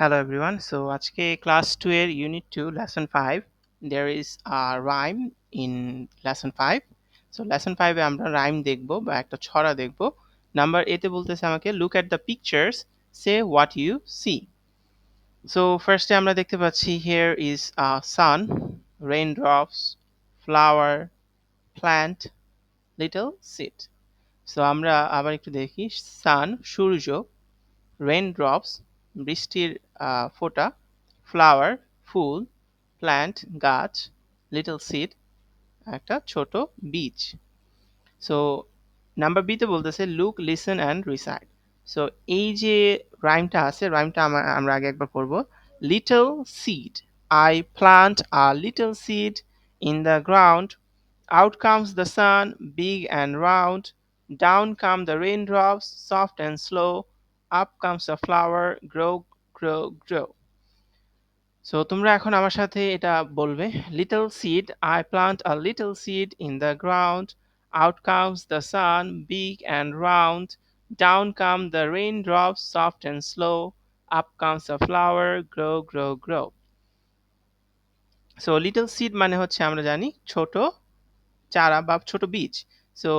Hello everyone. So আজকে class 2 এর unit 2 lesson 5 there is a rhyme in lesson 5. So lesson 5 এ আমরা rhyme দেখব বা একটা ছড়া দেখব। নাম্বার A তে বলতেছে আমাকে look at the pictures, say what you see. So first এ আমরা দেখতে পাচ্ছি here is a sun, raindrops, flower, plant, little seed. So আমরা আবার একটু দেখি sun সূর্য, রেইনড্রপস বৃষ্টির ফোঁটা, ফ্লাওয়ার ফুল, প্ল্যান্ট গাছ, লিটল সিড একটা ছোট বীজ। সো নাম্বার বি তে বলতেছে look listen and recite. So এই যে রাইমটা আছে রাইমটা আমরা আগে একবার পড়বো। Little seed, I plant a little seed in the ground, out comes the sun big and round, down come the raindrops soft and slow, up comes a flower grow grow grow. So তোমরা এখন আমার সাথে এটা বলবে। Little seed, I plant a little seed in the ground, out comes the sun big and round, down come the raindrops soft and slow, up comes a flower grow grow grow. So little seed মানে হচ্ছে আমরা জানি ছোট চারা বা ছোট বীজ। So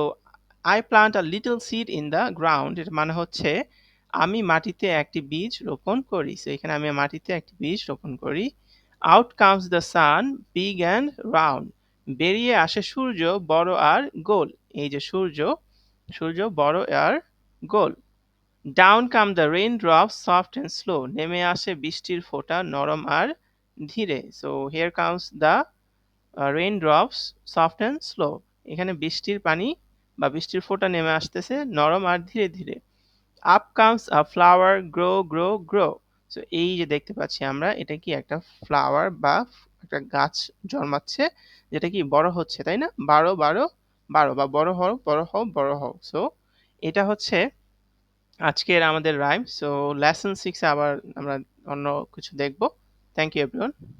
I plant a little seed in the ground, এর মানে হচ্ছে আমি মাটিতে একটি বীজ রোপণ করি। সো এখানে আমি মাটিতে একটি বীজ রোপণ করি। Out comes the sun big and round, বেরিয়ে আসে সূর্য বড় আর গোল। এই যে সূর্য, সূর্য বড় আর গোল। Down come the rain drop soft and slow, নেমে আসে বৃষ্টির ফোঁটা নরম আর ধীরে। So here comes the rain drops soft and slow, এখানে বৃষ্টির পানি বা বৃষ্টির ফোঁটা নেমে আসতেছে নরম আর ধীরে ধীরে। Up comes a flower grow grow grow. So এই যে দেখতে পাচ্ছি আমরা, এটা কি একটা ফ্লাওয়ার বা একটা গাছ জন্মাচ্ছে, যেটা কি বড় হচ্ছে, তাই না? বারো বারো বারো, বা বড় হও বড় হও বড় হও। সো এটা হচ্ছে আজকের আমাদের রাইম। সো লেসন 6 আবার আমরা অন্য কিছু দেখব। Thank you everyone.